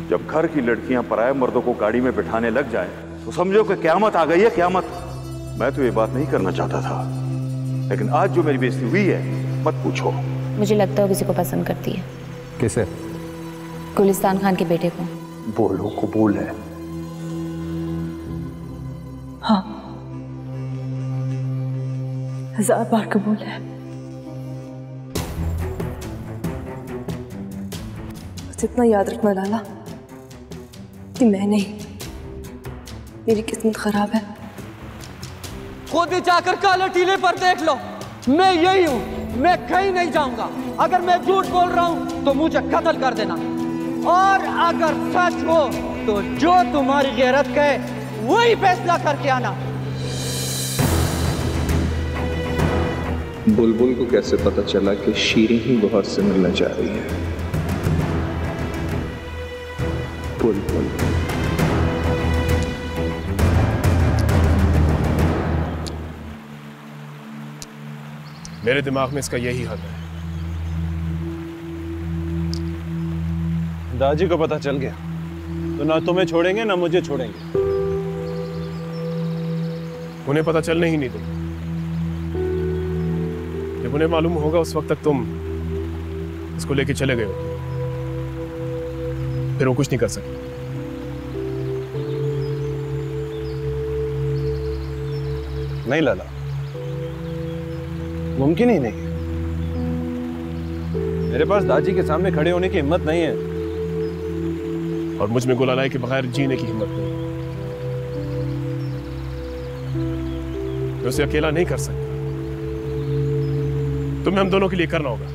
जब घर की लड़कियां पराये मर्दों को गाड़ी में बिठाने लग जाए तो समझो कि क़यामत आ गई है, क़यामत। मैं तो ये बात नहीं करना चाहता था, लेकिन आज जो मेरी बेइज्जती हुई है मत पूछो। मुझे लगता है वो किसी को पसंद करती है। किसे? गुलिस्तान खान के बेटे को। बोलो, कबूल है? हाँ, 1000 बार कबूल है। बस इतना याद रखना लाला कि मैं नहीं, मेरी किस्मत खराब है। खुद जाकर काले टीले पर देख लो, मैं यही हूँ, मैं कहीं नहीं जाऊंगा। अगर मैं झूठ बोल रहा हूँ तो मुझे कत्ल कर देना, और अगर सच हो तो जो तुम्हारी गैरत कहे वही फैसला करके आना। बुलबुल को कैसे पता चला कि शीरी ही बहुत से मिलने जा रही है? बुलबुल मेरे दिमाग में इसका यही हल है। दादी को पता चल गया तो ना तुम्हें छोड़ेंगे ना मुझे छोड़ेंगे। उन्हें पता चलने ही नहीं दूंगा। जब उन्हें मालूम होगा उस वक्त तक तुम इसको लेके चले गए हो, फिर वो कुछ नहीं कर सकते। नहीं लाला, मुमकिन ही नहीं। मेरे पास दादी के सामने खड़े होने की हिम्मत नहीं है, और मुझ में गुलालाई के बगैर जीने की हिम्मत नहीं। मैं उसे अकेला नहीं कर सकता, तुम्हें हम दोनों के लिए करना होगा।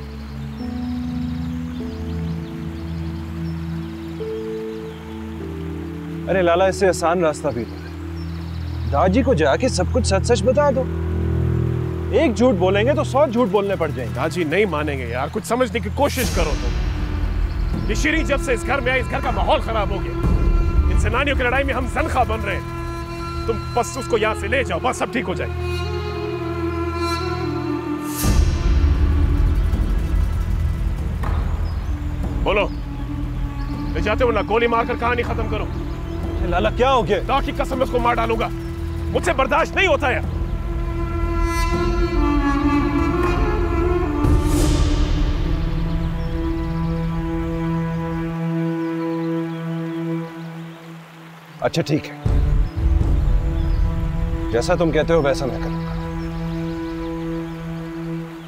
अरे लाला, इससे आसान रास्ता भी तो है। दादी को जाके सब कुछ सच सच बता दो। एक झूठ बोलेंगे तो 100 झूठ बोलने पड़ जाएंगे। दादी नहीं मानेंगे यार, कुछ समझने की कोशिश करो तुम। ये शीरी जब से इस घर में आई, इस घर का माहौल खराब हो गया। इन सेनानियों की लड़ाई में हम जनखा बन रहे हैं। तुम बस उसको यहां से ले जाओ, बस सब ठीक हो जाए। बोलो, ले जाते हो ना? गोली मारकर कहानी खत्म करो। लाला क्या हो गया? खुदा की कसम, उसको मार डालूंगा। मुझसे बर्दाश्त नहीं होता है। अच्छा ठीक है, जैसा तुम कहते हो वैसा मैं करूंगा,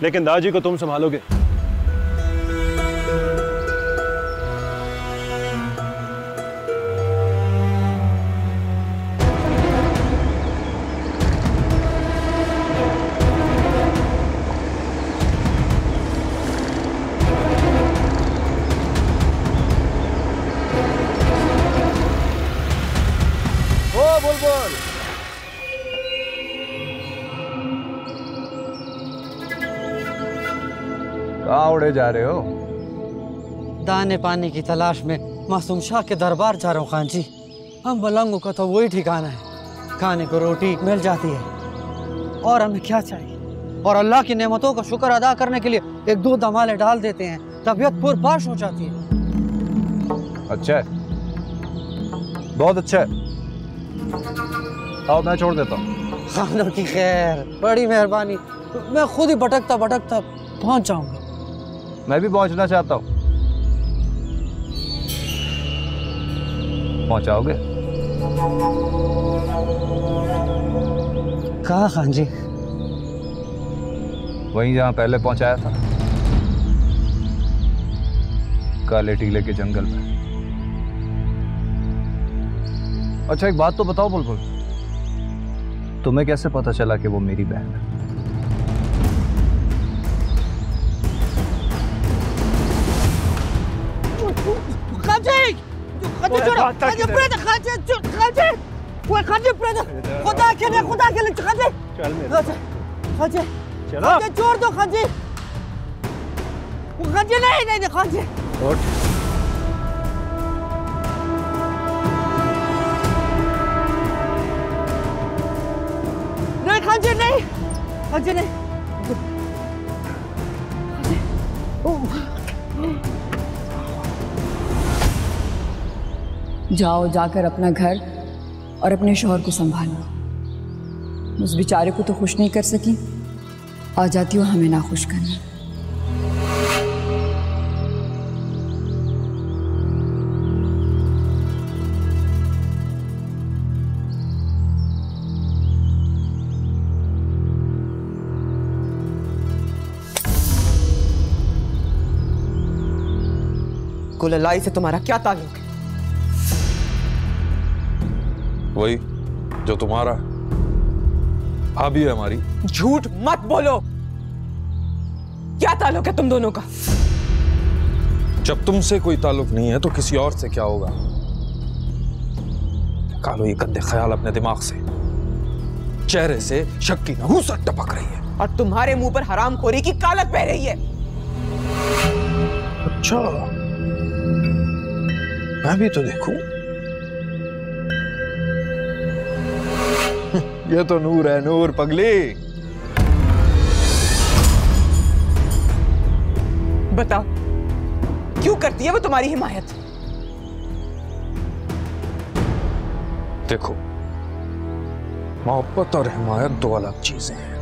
लेकिन दादी को तुम संभालोगे? कहाँ उड़े जा रहे हो? दाने पानी की तलाश में मासूम शाह के दरबार जा रहा हूँ खान जी। हम मलंगों का तो वही ठिकाना है, खाने को रोटी मिल जाती है, और हमें क्या चाहिए। और अल्लाह की नेमतों का शुक्र अदा करने के लिए एक दो दमाले डाल देते हैं, तबीयत पुरबाश हो जाती है। अच्छा है, बहुत अच्छा है। आओ मैं छोड़ देता हूँ। खानों की खैर, बड़ी मेहरबानी। मैं खुद ही भटकता भटकता पहुंच जाऊंगा। मैं भी पहुंचना चाहता हूँ। पहुंचाओगे? कहाँ खान जी? वहीं जहां पहले पहुंचाया था, काले टीले के जंगल में। अच्छा एक बात तो बताओ बुलबुल, तुम्हें कैसे पता चला कि वो मेरी बहन है? छोड़ दो खाजी। खाजी नहीं नहीं खाजी। नहीं खाजी नहीं, खाजी नहीं। जाओ, जाकर अपना घर और अपने शौहर को संभालो। उस बेचारे को तो खुश नहीं कर सकी, आ जाती हो हमें ना खुश करना। गुललाई से तुम्हारा क्या ताल्लुक है? वही जो तुम्हारा भाभी है हमारी। झूठ मत बोलो। क्या ताल्लुक है तुम दोनों का? जब तुमसे कोई ताल्लुक नहीं है तो किसी और से क्या होगा? निकालो ये गंदे ख्याल अपने दिमाग से। चेहरे से शक की नहूसत टपक रही है और तुम्हारे मुंह पर हरामखोरी की कालक बह रही है। अच्छा, मैं भी तो देखूं। ये तो नूर है, नूर पगली। बताओ क्यों करती है वो तुम्हारी हिमायत? देखो, मोहब्बत और हिमायत दो अलग चीजें हैं,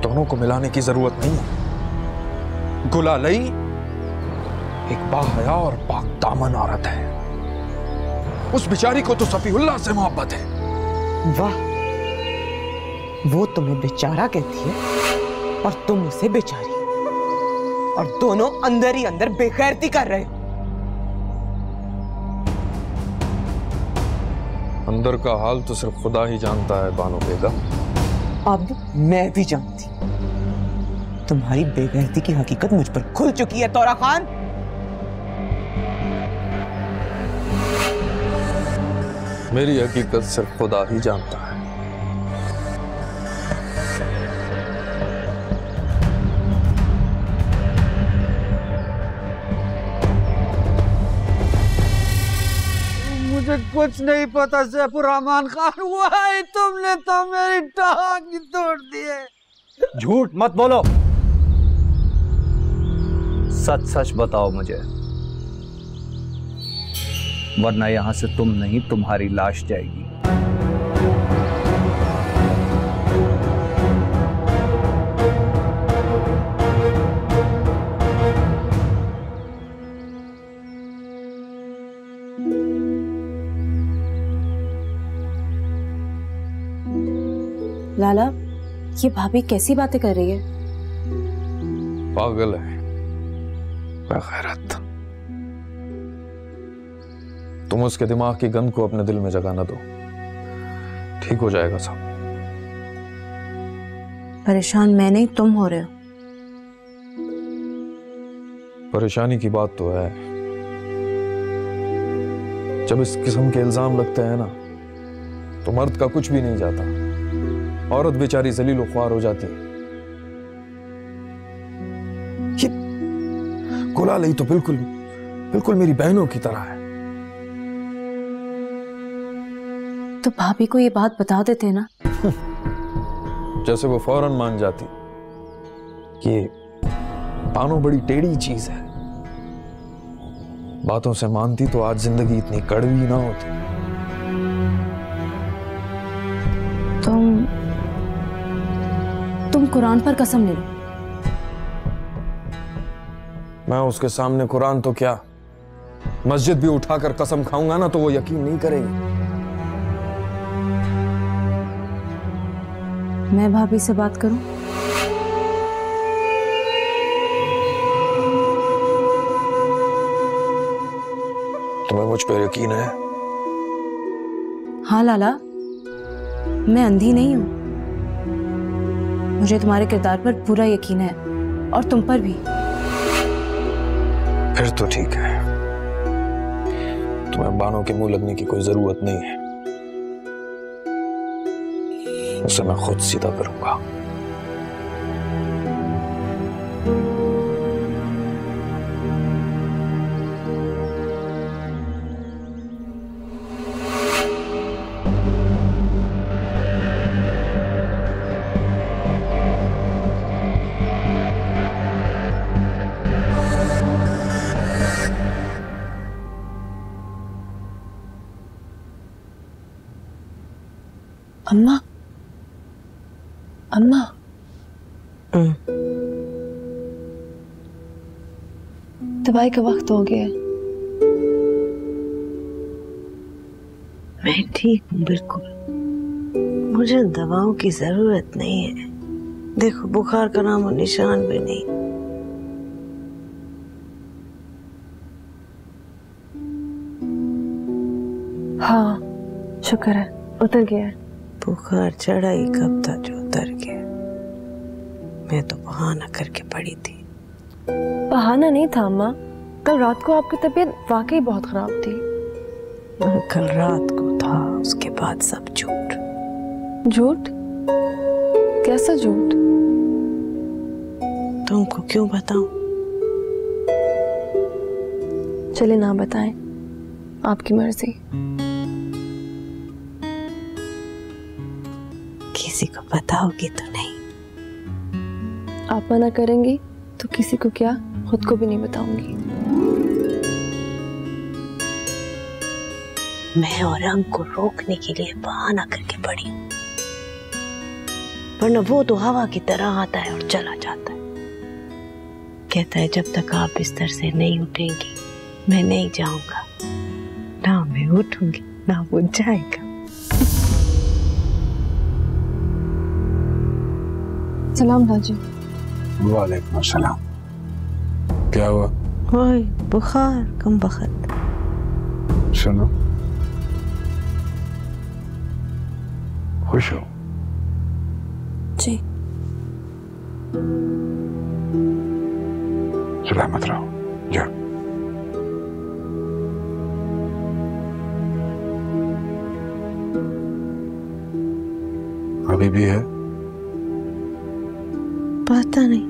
दोनों को मिलाने की जरूरत नहीं है। गुलालई एक बाहया और पाक दामन औरत है। उस बेचारी को तो सफीउल्लाह से मोहब्बत है। वाह, वो तुम्हें बेचारा कहती है और तुम उसे बेचारी, और दोनों अंदर ही अंदर बेगैरती कर रहे हो। अंदर का हाल तो सिर्फ खुदा ही जानता है बानो बेगम। अब मैं भी जानती, तुम्हारी बेगैरती की हकीकत मुझ पर खुल चुकी है तौरा खान। मेरी हकीकत सिर्फ खुदा ही जानता है। मुझे कुछ नहीं पता सैफुर्रहमान खान। हुआ है तुमने तो मेरी टांग ही तोड़ दी है। झूठ मत बोलो, सच सच बताओ मुझे, वरना यहां से तुम नहीं तुम्हारी लाश जाएगी। लाला, ये भाभी कैसी बातें कर रही है? पागल है, बेगैरत। तुम उसके दिमाग की गंद को अपने दिल में जगा न दो, ठीक हो जाएगा सब। परेशान मैं नहीं, तुम हो रहे हो। परेशानी की बात तो है, जब इस किस्म के इल्जाम लगते हैं ना तो मर्द का कुछ भी नहीं जाता, औरत बेचारी जलील ख्वार हो जाती है। गुलालई तो बिल्कुल बिल्कुल मेरी बहनों की तरह है। तो भाभी को ये बात बता देते ना। जैसे वो फौरन मान जाती। ये बानो बड़ी टेढ़ी चीज है, बातों से मानती तो आज जिंदगी इतनी कड़वी ना होती। तुम कुरान पर कसम ले लो। मैं उसके सामने कुरान तो क्या, मस्जिद भी उठाकर कसम खाऊंगा ना तो वो यकीन नहीं करेगी। मैं भाभी से बात करूं? तुम्हें मुझ पर यकीन है? हाँ लाला, मैं अंधी नहीं हूं, मुझे तुम्हारे किरदार पर पूरा यकीन है और तुम पर भी। फिर तो ठीक है, तुम्हें बानों के मुंह लगने की कोई जरूरत नहीं है, उसे मैं खुद सीधा करूंगा। अम्मा, अम्मा। दवाई का वक्त हो गया। मैं ठीक हूँ बिल्कुल, मुझे दवाओं की जरूरत नहीं है। देखो बुखार का नाम और निशान भी नहीं। हाँ शुक्र है उतर गया है। बुखार चढ़ा ही कब था जो उतर गया। मैं तो बहाना करके पड़ी थी। बहाना नहीं था अम्मा, कल रात को आपकी तबीयत वाकई बहुत खराब थी। कल रात को था, उसके बाद सब झूठ। झूठ? कैसा झूठ? तुमको क्यों बताऊं? चले ना बताएं, आपकी मर्जी। किसी को बताओगी तो नहीं? आप मना करेंगी तो किसी को क्या, खुद को भी नहीं बताऊंगी। मैं और रंग को रोकने के लिए बहाना करके पड़ी हूं, वरना वो तो हवा की तरह आता है और चला जाता है। कहता है जब तक आप बिस्तर से नहीं उठेंगी मैं नहीं जाऊंगा। ना मैं उठूंगी ना वो जाएगा। सलाम दादी। वालेकुम अस्सलाम। क्या हुआ? ओए बुखार कम बखत। सुनो, खुश हो? जी। सलामत रहो, जाओ। अभी भी है? पता नहीं।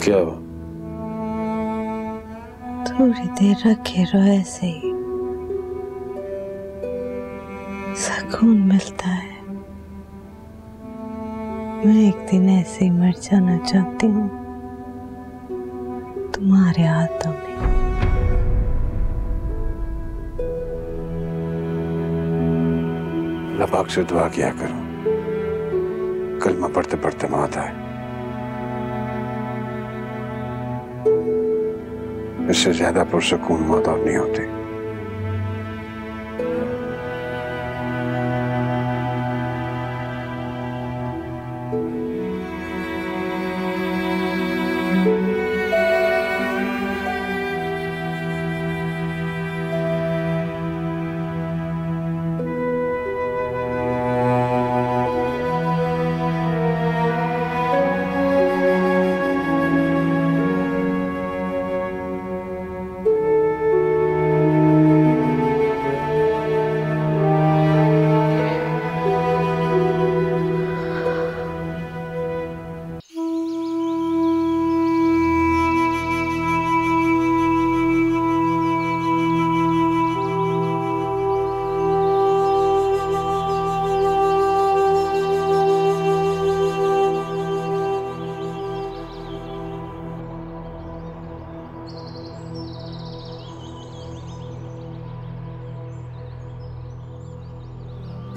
क्या हुआ? थोड़ी देर रखे रहो ऐसे ही, सुकून मिलता है। मैं एक दिन ऐसे ही मर जाना चाहती हूँ, तुम्हारे हाथों में। अल्लाह पाक से दुआ किया करो, कलमा पढ़ते पढ़ते मौत आए। इससे ज्यादा पुरसकून मौत और नहीं होती।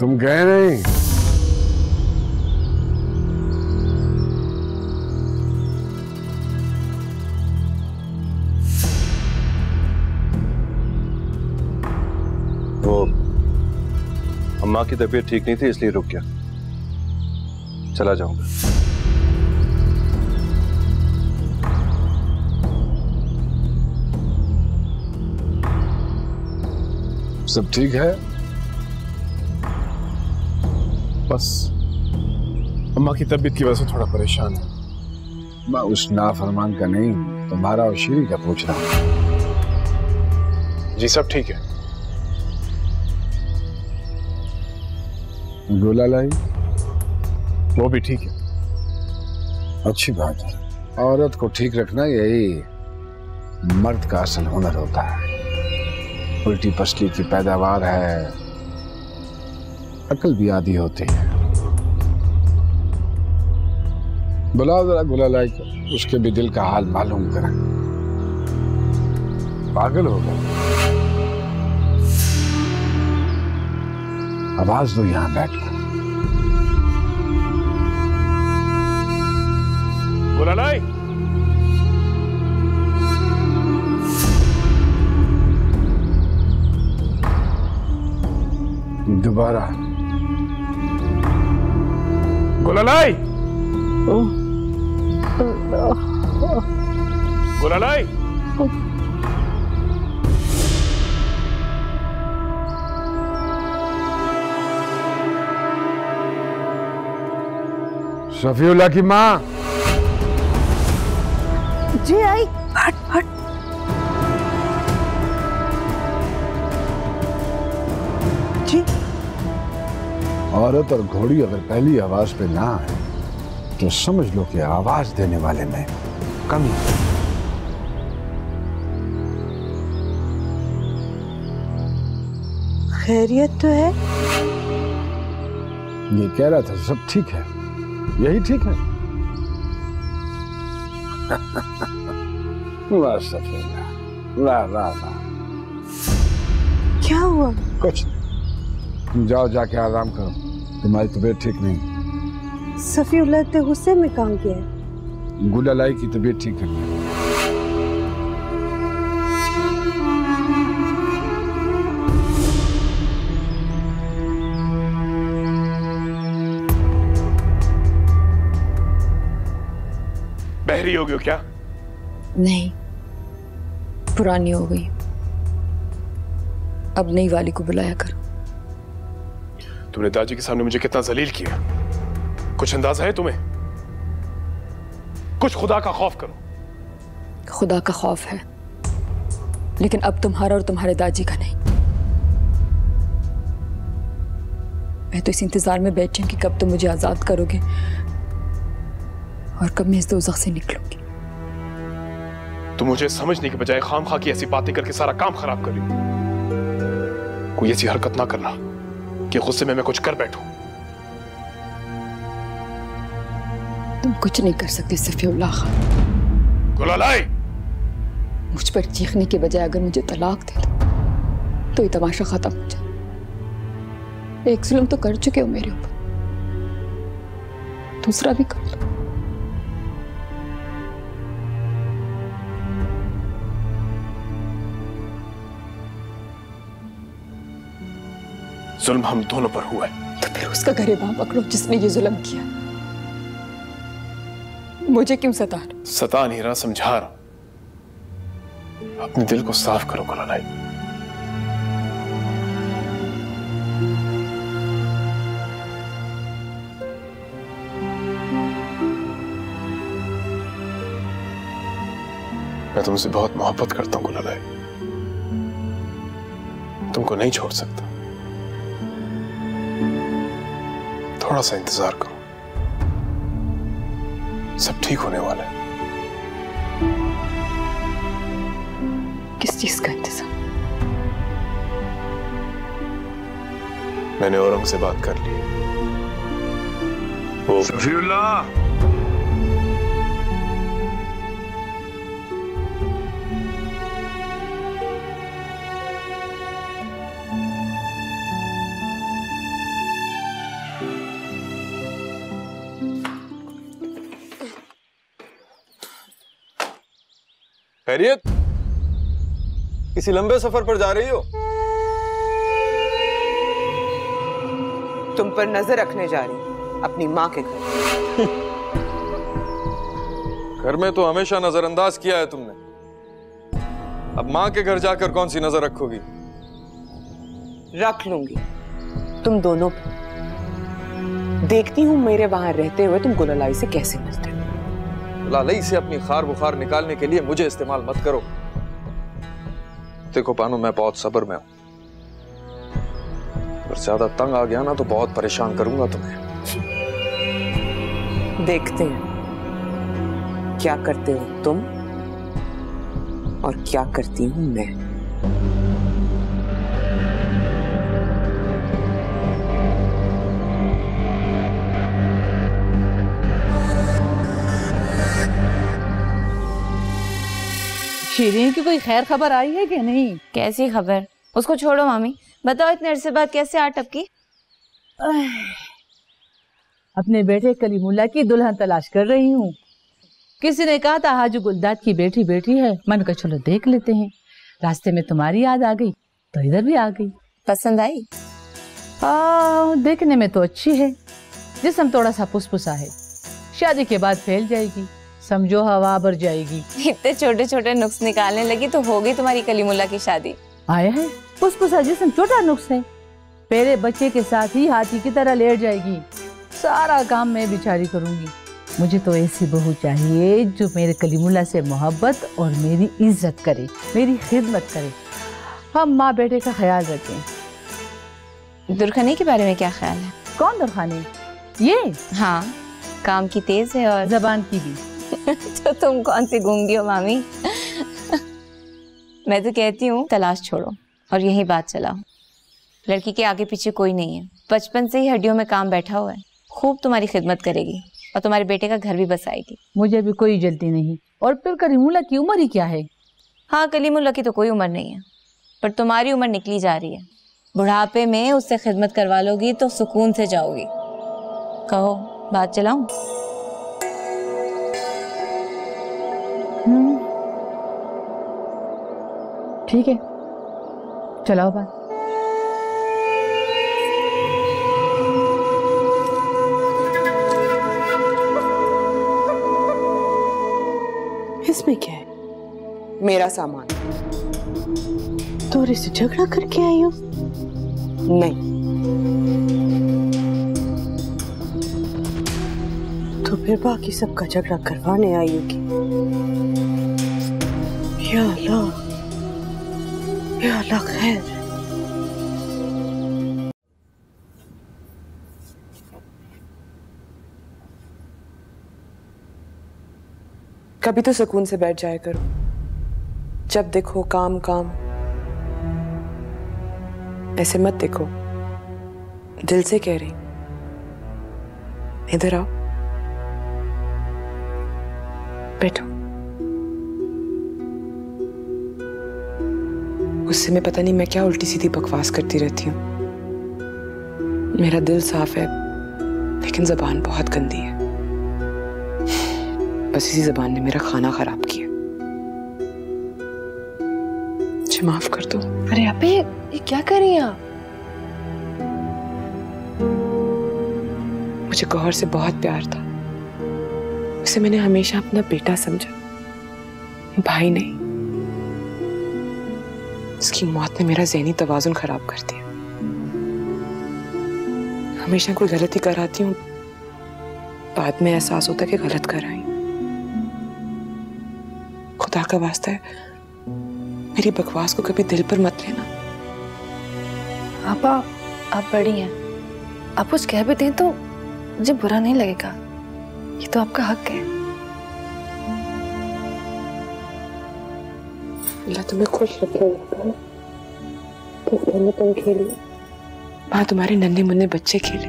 तुम गए नहीं? वो अम्मा की तबीयत ठीक नहीं थी इसलिए रुक गया। चला जाऊंगा। सब ठीक है? बस अम्मा की तबीयत की वजह से थोड़ा परेशान है। मैं उस नाफरमान का नहीं, तुम्हारा और शीरी का पूछ रहा हूं। जी सब ठीक है। गोला लाई? वो भी ठीक है। अच्छी बात है। औरत को ठीक रखना यही मर्द का असल हुनर होता है। उल्टी पसली की पैदावार है, अकल भी आधी होती है। बुलाओ जरा गुलालाई को, उसके भी दिल का हाल मालूम करें। पागल हो गया। आवाज दो यहां बैठकर। गुलालाई, दोबारा। गुलालाई, गुलालाई, सफीउल्लाह की माँ। जी आई। हट हट। जी। औरत और घोड़ी अगर पहली आवाज पे ना आए तो समझ लो कि आवाज देने वाले में कमी। खैरियत तो है। ये कह रहा था सब ठीक है, यही ठीक है। वाह सफीउल्लाह, वाह वाह वाह। क्या हुआ? कुछ नहीं, तुम जाओ जाके आराम करो, तुम्हारी तबीयत ठीक नहीं। सफीउल्लाह ने गुस्से में काम किया है। गुलालाई की तबीयत ठीक करनी है। बहरी हो गई क्या? नहीं, पुरानी हो गई। अब नई वाली को बुलाया करो। तुमने दादी के सामने मुझे कितना जलील किया, कुछ अंदाजा है तुम्हें? कुछ खुदा का खौफ करो। खुदा का खौफ है, लेकिन अब तुम्हारा और तुम्हारे दादी का नहीं। मैं तो इस इंतजार में बैठी हूं कि कब तुम मुझे आजाद करोगे और कब मैं इस दोज़ख से निकलूंगी। तुम मुझे समझने के बजाय खामखा की ऐसी बातें करके सारा काम खराब कर रही हो। कोई ऐसी हरकत ना करना कि गुस्से में मैं कुछ कर बैठूं। तुम कुछ नहीं कर सकते सफीउल्लाह खान। गुलालाई, मुझ पर चीखने के बजाय अगर मुझे तलाक दे दो तो ये तमाशा खत्म हो जाए। एक जुल्म तो कर चुके हो मेरे ऊपर, दूसरा भी कर लो। जुल्म हम दोनों पर हुआ है। तो फिर उसका गिरबान पकड़ो जिसने ये जुल्म किया। मुझे क्यों सता रहे? सता नहीं रहा, समझा रहा। अपने दिल को साफ करो गुलालाई। मैं तुमसे बहुत मोहब्बत करता हूं गुलालाई, तुमको नहीं छोड़ सकता। थोड़ा सा इंतजार करो, सब ठीक होने वाला है। किस चीज का इंतजार? मैंने औरंग से बात कर ली। वो सफीउल्लाह, खैरियत? किसी लंबे सफर पर जा रही हो? तुम पर नजर रखने जा रही, अपनी माँ के घर। घर में तो हमेशा नजरअंदाज किया है तुमने, अब माँ के घर जाकर कौन सी नजर रखोगी? रख लूंगी तुम दोनों पे। देखती हूँ मेरे वहां रहते हुए तुम गुलालाई से कैसे मिलते हो। गुलालाई से अपनी खार बुखार निकालने के लिए मुझे इस्तेमाल मत करो। देखो पानो, मैं बहुत सब्र में हूं, अगर ज्यादा तंग आ गया ना तो बहुत परेशान करूंगा तुम्हें। देखते हैं क्या करते हो तुम और क्या करती हूं मैं। शीरीन की कोई खैर खबर आई है कि नहीं? कैसी खबर? उसको छोड़ो मामी, बताओ इतने अरसे बाद कैसे आ टपकी? अपने बेटे कलीमुल्ला की दुल्हन तलाश कर रही हूँ। किसी ने कहा था हाजी गुलदाद की बेटी बेटी है, मैंने कहा चलो देख लेते हैं। रास्ते में तुम्हारी याद आ गई तो इधर भी आ गई। पसंद आई? देखने में तो अच्छी है, जिस्म थोड़ा सा फुसफुसा है, शादी के बाद फैल जाएगी, समझो हवा भर जाएगी। इतने छोटे छोटे नुक्स निकालने लगी तो होगी तुम्हारी कलीमुल्ला की शादी। आया है फुसफुसा जिस्म, छोटा नुक्स है, पहले बच्चे के साथ ही हाथी की तरह लेट जाएगी। सारा काम मैं बेचारी करूंगी। मुझे तो ऐसी बहू चाहिए जो मेरे कलीमुल्ला से मोहब्बत और मेरी इज्जत करे, मेरी खिदमत करे, हम माँ बेटे का ख्याल रखें। दुरखाने के बारे में क्या ख्याल है? कौन दुरखाने? ये? हाँ, काम की तेज है और जबान की भी। तो तुम कौन सी गूंगी हो मामी? मैं तो कहती हूँ तलाश छोड़ो और यही बात चलाओ। लड़की के आगे पीछे कोई नहीं है, बचपन से ही हड्डियों में काम बैठा हुआ है, खूब तुम्हारी खिदमत करेगी और तुम्हारे बेटे का घर भी बसाएगी। मुझे भी कोई जल्दी नहीं। और फिर कलीमुल्ला की उम्र ही क्या है? हाँ, कलीमुल्ला की तो कोई उम्र नहीं है, पर तुम्हारी उम्र निकली जा रही है। बुढ़ापे में उससे खिदमत करवा लोगी तो सुकून से जाओगी। कहो, बात चलाऊं? ठीक है, चलाओ बात। इसमें क्या है? मेरा सामान। तोरे से झगड़ा करके आई हो? नहीं। तो फिर बाकी सबका झगड़ा करवाने आई होगी। या अल्लाह, या अल्लाह खैर। कभी तो सुकून से बैठ जाया करो, जब देखो काम काम। ऐसे मत देखो, दिल से कह रही। इधर आओ, बैठो। गुस्से में पता नहीं मैं क्या उल्टी सीधी बकवास करती रहती हूँ। मेरा दिल साफ है, लेकिन जबान बहुत गंदी है। बस इसी जबान ने मेरा खाना खराब किया। मुझे माफ कर दो। अरे अबे, ये क्या कर रही हैं आप? मुझे गौहर से बहुत प्यार था, उसे मैंने हमेशा अपना बेटा समझा, भाई नहीं। उसकी मौत ने मेरा ज़हनी तवाज़ुन खराब कर दिया। हमेशा कोई गलती कराती हूँ, बाद में एहसास होता है कि गलत कर आई। खुदा का वास्ता है, मेरी बकवास को कभी दिल पर मत लेना। आप बड़ी हैं, आप कुछ कह भी दें तो मुझे बुरा नहीं लगेगा, ये तो आपका हक है। अल्लाह तुम्हें खुश रखे। किस घर में तुम खेली, वहां तुम्हारे नन्हे मुन्ने बच्चे खेले।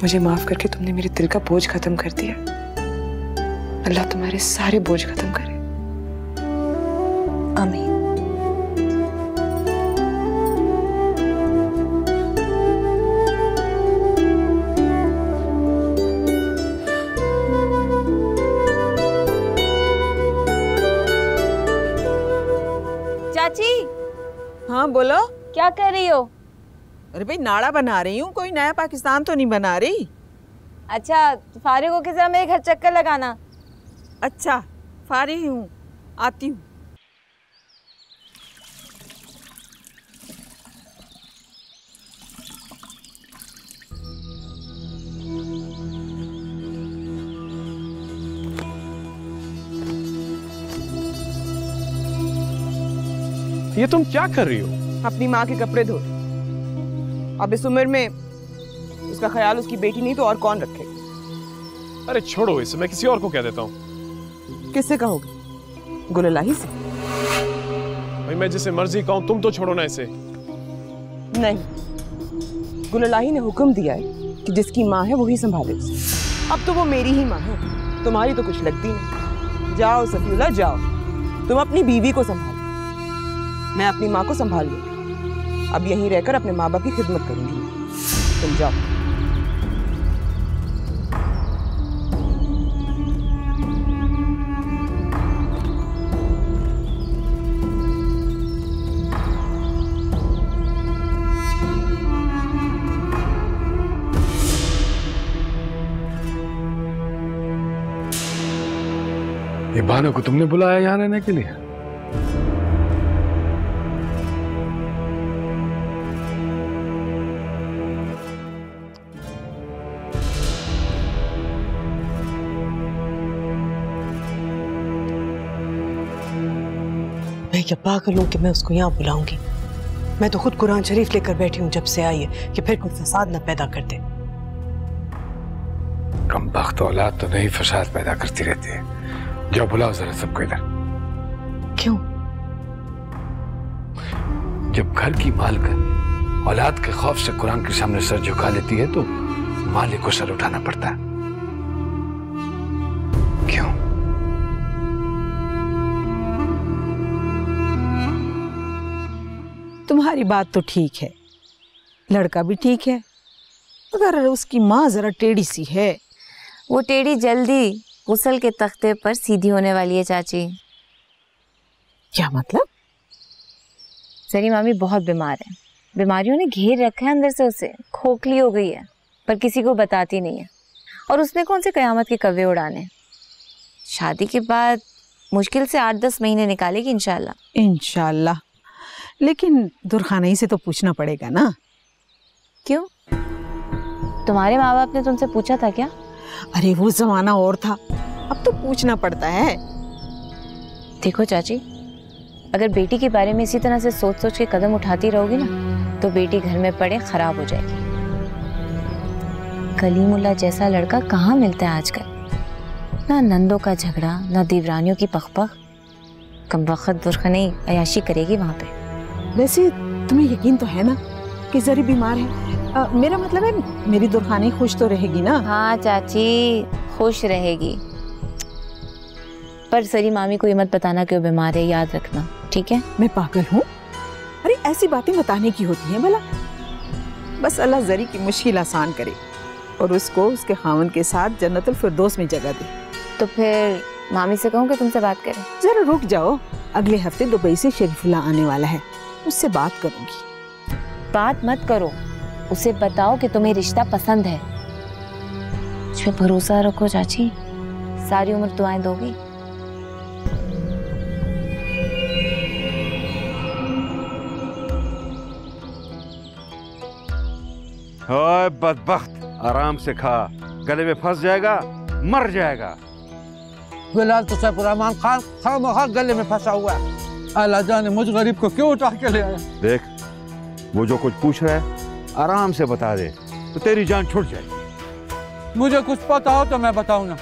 मुझे माफ करके तुमने मेरे दिल का बोझ खत्म कर दिया। अल्लाह तुम्हारे सारे बोझ खत्म करे। आमीन। चाची। हाँ बोलो। क्या कर रही हो? अरे भाई नाड़ा बना रही हूँ, कोई नया पाकिस्तान तो नहीं बना रही। अच्छा, फारिग होके जरा मेरे घर चक्कर लगाना। अच्छा, फारिग हूँ, आती हूँ। ये तुम क्या कर रही हो? अपनी माँ के कपड़े धो। अब इस उम्र में उसका ख्याल उसकी बेटी नहीं तो और कौन रखे? अरे छोड़ो इसे, मैं किसी और को कह देता हूँ। किससे कहोगे? गुललाही से? भाई मैं जिसे मर्जी कहूँ, तुम तो छोड़ो ना इसे। नहीं, गुललाही ने हुक्म दिया है कि जिसकी माँ है वही संभाले उसे। अब तो वो मेरी ही माँ है, तुम्हारी तो कुछ लगती नहीं। जाओ सफीउल्लाह जाओ, तुम अपनी बीवी को संभालो, मैं अपनी माँ को संभाल लूंगी। अब यहीं रहकर अपने माँ बाप की खिदमत करूंगी। तुम जाओ। ये बानो को तुमने बुलाया यहाँ रहने के लिए? मैं क्या पागल हूं कि मैं उसको यहाँ बुलाऊंगी? मैं तो खुद कुरान शरीफ लेकर बैठी हूँ जब से आई है कि फिर कोई फसाद न पैदा कर दे। कमबख्त औलाद तो नहीं फसाद पैदा करती रहती है। जाओ बुलाओ जरा सबको इधर। क्यों? जब घर की मालकिन औलाद के खौफ से कुरान के सामने सर झुका लेती है तो मालिक को सर उठाना पड़ता है। क्यों? तुम्हारी बात तो ठीक है, लड़का भी ठीक है, मगर उसकी माँ जरा टेढ़ी सी है। वो टेढ़ी जल्दी गुस्ल के तख्ते पर सीधी होने वाली है चाची। क्या मतलब? सरी मामी बहुत बीमार है, बीमारियों ने घेर रखा है अंदर से, उसे खोखली हो गई है पर किसी को बताती नहीं है। और उसने कौन से कयामत के कव्वे उड़ाने। शादी के बाद मुश्किल से 8-10 महीने निकालेगी इंशाल्लाह। इंशाल्लाह, लेकिन दुर्खानी से तो पूछना पड़ेगा ना। क्यों? तुम्हारे माँ बाप ने तुमसे पूछा था क्या? अरे वो जमाना और था, अब तो पूछना पड़ता है। देखो चाची, अगर बेटी के बारे में इसी तरह से सोच सोच के कदम उठाती रहोगी ना तो बेटी घर में पड़े खराब हो जाएगी। कलीमुल्ला जैसा लड़का कहाँ मिलता है आजकल। ना नंदों का झगड़ा, ना दीवरानियों की पखपख। कमबख्त दुर्खनी अयाशी करेगी वहां पे। वैसे तुम्हें यकीन तो है ना कि जरी बीमार है? मेरा मतलब है मेरी दुर्खानी खुश तो रहेगी ना? हाँ चाची, खुश रहेगी। पर सरी मामी को ये मत बताना कि वो बीमार है, याद रखना, ठीक है? मैं पागल हूँ? अरे ऐसी बातें बताने की होती हैं भला? बस अल्लाह जरी की मुश्किल आसान करे और उसको उसके खावन के साथ जन्नतुल फिरदौस में जगह दे। तो फिर मामी से कहूँ कि तुमसे बात करें? जरा रुक जाओ, अगले हफ्ते दुबई से शरीफुल्लाह आने वाला है, उससे बात करूंगी। बात मत करो, उसे बताओ कि तुम्हें रिश्ता पसंद है। मुझ पे भरोसा रखो चाची, सारी उम्र दुआएं दोगी। ओए बदबख्त, आराम से खा, गले में फंस जाएगा, मर जाएगा। फिलहाल तो सैफुर्रहमान खान खामखा गले में फंसा हुआ है। अल्लाह जाने मुझ गरीब को क्यों उठा के ले आया। देख, वो जो कुछ पूछ रहा है आराम से बता दे तो तेरी जान छूट जाएगी। मुझे कुछ पता हो तो मैं बताऊं ना।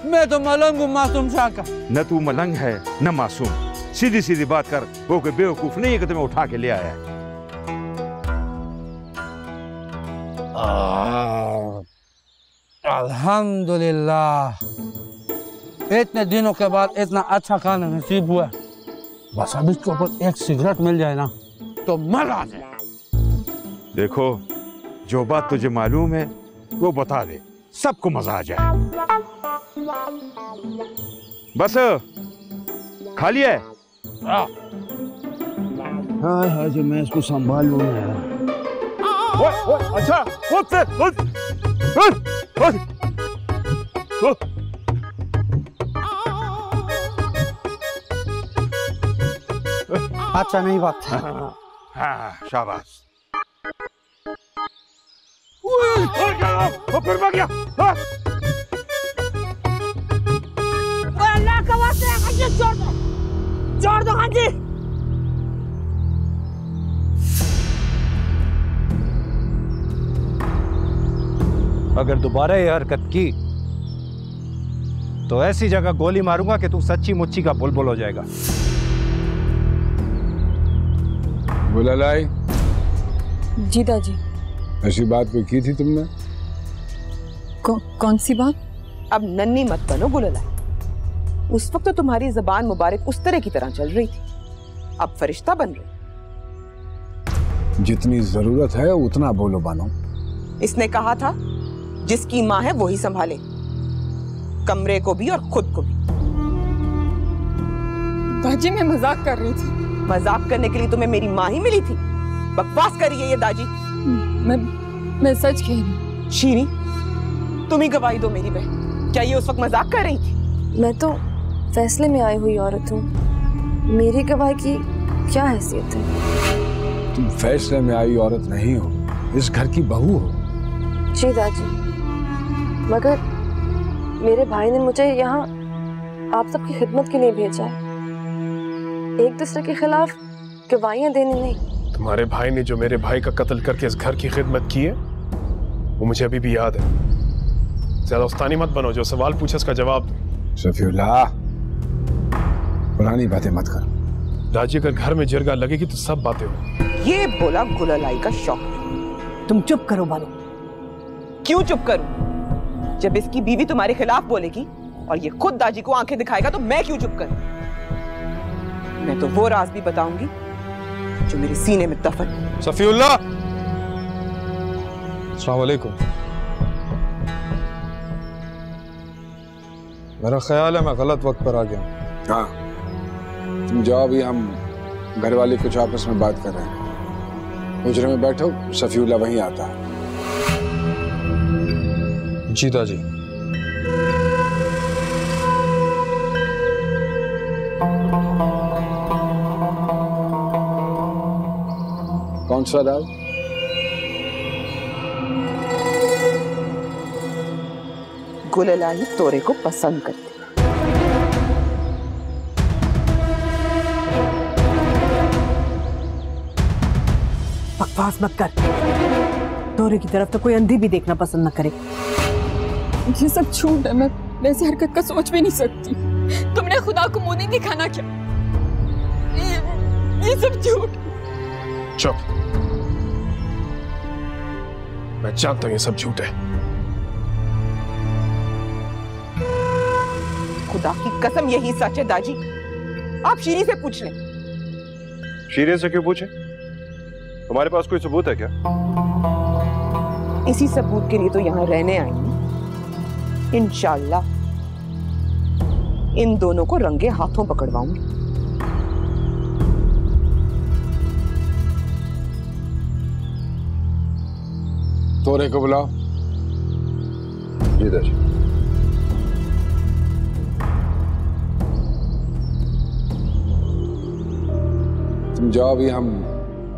मैं तो मलंग हूँ मासूम शाह का। न तू मलंग है न मासूम, सीधी सीधी बात कर। वो कोई बेवकूफ नहीं है कि तुम्हें उठा के ले आया है। अल्हम्दुलिल्लाह, इतने दिनों के बाद इतना अच्छा खाना नसीब हुआ। बस अब इसके ऊपर एक सिगरेट मिल जाए ना तो मजा आ जाए। देखो, जो बात तुझे मालूम है वो बता दे, सबको मजा आ जाए। बस खा लिया है? हाँ, जो मैं इसको संभाल लूँ यार। अच्छा, अच्छा नहीं बात। हाँ, शाबाश। फिर भाग गया। अल्लाह का वास्ते हाजी छोड़ दो, छोड़ दो हाजी। अगर दोबारा ये हरकत की तो ऐसी जगह गोली मारूंगा कि तू सच्ची मुच्ची का बुलबुल हो जाएगा। बुलालाई। जी दादी। ऐसी बात कोई की थी तुमने? कौन सी बात? अब नन्ही मत बनो गुललाई। उस वक्त तो तुम्हारी जबान मुबारक उस तरह की तरह चल रही थी, अब फरिश्ता बन रही। जितनी जरूरत है उतना बोलो बानो। इसने कहा था जिसकी माँ है वही संभाले, कमरे को भी और खुद को भी। दादी मैं मजाक कर रही थी। मजाक करने के लिए तुम्हें मेरी माँ ही मिली थी? बकवास कर रही है ये दादी। मैं सच कह रही हूँ। शीरी, तुम ही गवाही दो मेरी बहन, क्या ये उस वक्त मजाक कर रही थी? मैं तो फैसले में आई हुई औरत हूँ, मेरी गवाही की क्या हैसियत है? तुम फैसले में आई औरत नहीं हो, इस घर की बहू हो। जी दादी, मगर मेरे भाई ने मुझे यहाँ आप सबकी खिदमत के लिए भेजा है, एक दूसरे के खिलाफ गवाहियां देने नहीं। तुम्हारे भाई ने जो मेरे भाई का कत्ल करके इस घर की खिदमत की है वो मुझे अभी भी याद है। ज्यादा उस्तानी मत बनो, जो सवाल पूछे उसका जवाब दो। सफीउल्लाह, पुरानी बातें मत करो। दाजी अगर घर में जिरगा लगेगी तो सब बातें हो। ये बोला गुलालाई का शौक। तुम चुप करो बानो। क्यों चुप करूं? जब इसकी बीवी तुम्हारे खिलाफ बोलेगी और ये खुद दाजी को आंखें दिखाएगा तो मैं क्यों चुप करूं? मैं तो वो राज भी बताऊंगी जो मेरे सीने में दफन। सफीउल्लाह, अस्सलाम वालेकुम। मेरा ख्याल है मैं गलत वक्त पर आ गया। हाँ, तुम जाओ, अभी हम घर वाले कुछ आपस में बात कर रहे हैं। हुजरे में बैठो, सफीउल्लाह वहीं आता है। जी दादी। कौन सा राज? गुललाई तोरे को पसंद करती। बकवास मत कर। तोरे की तरफ तो कोई अंधी भी देखना पसंद न करे। ये सब झूठ है, मैं ऐसी हरकत का सोच भी नहीं सकती। तुमने खुदा को मुंह नहीं दिखाना क्या? ये सब झूठ। चुप। मैं जानता हूं ये सब झूठ है। खुदा की कसम यही सच है दाजी। आप शीरी से पूछ लें। शीरी से क्यों पूछे? तुम्हारे पास कोई सबूत है क्या? इसी सबूत के लिए तो यहाँ रहने आई हूं। इंशाअल्लाह इन दोनों को रंगे हाथों पकड़वाऊंगी। तोरे को बुलाओ। जी दादी। तुम जाओ, अभी हम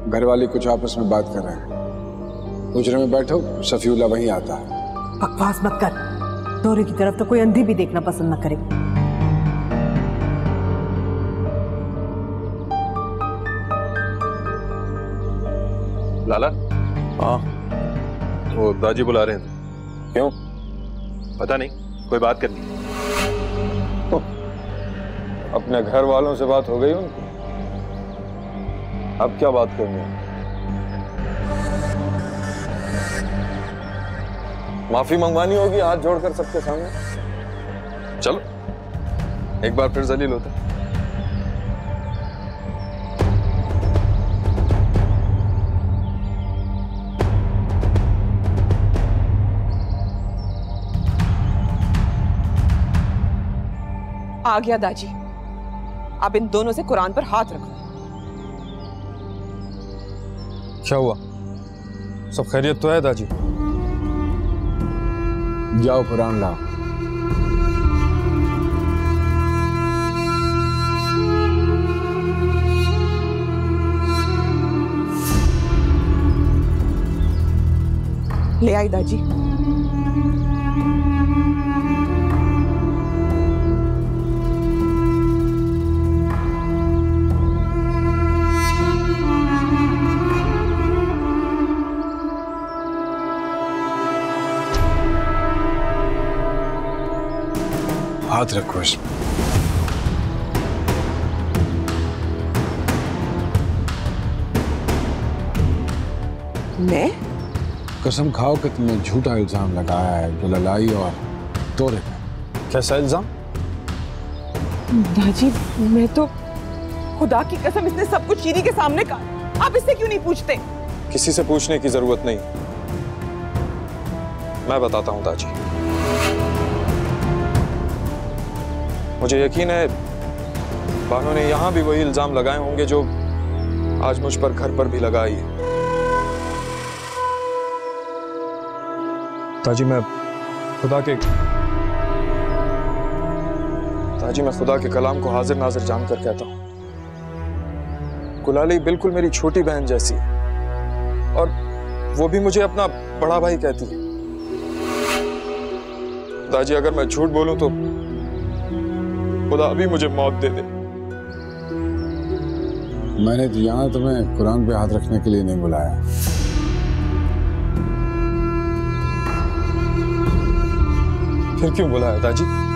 घर वाले कुछ आपस में बात कर रहे हैं। हुजरे में बैठो, सफीउल्लाह वहीं आता है। बकवास मत कर। तोरे की तरफ तो कोई अंधी भी देखना पसंद न करे। लाला। हाँ, वो दादी बुला रहे थे। क्यों? पता नहीं, कोई बात करनी। अपने घर वालों से बात हो गई उनकी? अब क्या बात करनी है? माफी मंगवानी होगी हाथ जोड़कर सबके सामने। चलो एक बार फिर जलील होते। आ गया दाजी। अब इन दोनों से कुरान पर हाथ रखो। क्या हुआ? सब खैरियत तो है दाजी? जाओ कुरान लाओ। ले आई दाजी। हाथ रखो इसमें। मैं? कसम खाओ कि तुमने झूठा इल्जाम लगाया है गुललाई और तोरे पे। कैसा इल्जाम? दाजी मैं तो खुदा की कसम इसने सब कुछ शीरी के सामने कहा। आप इससे क्यों नहीं पूछते? किसी से पूछने की जरूरत नहीं, मैं बताता हूं दाजी। मुझे यकीन है बानो ने यहां भी वही इल्जाम लगाए होंगे जो आज मुझ पर घर पर भी लगाई है। ताजी मैं खुदा के कलाम को हाजिर नाजिर जानकर कहता हूं, गुलाली बिल्कुल मेरी छोटी बहन जैसी है और वो भी मुझे अपना बड़ा भाई कहती है। दाजी अगर मैं झूठ बोलूं तो खुदा अभी मुझे मौत दे दे। मैंने तो यहां तुम्हें कुरान पे हाथ रखने के लिए नहीं बुलाया। फिर क्यों बुलाया दाजी?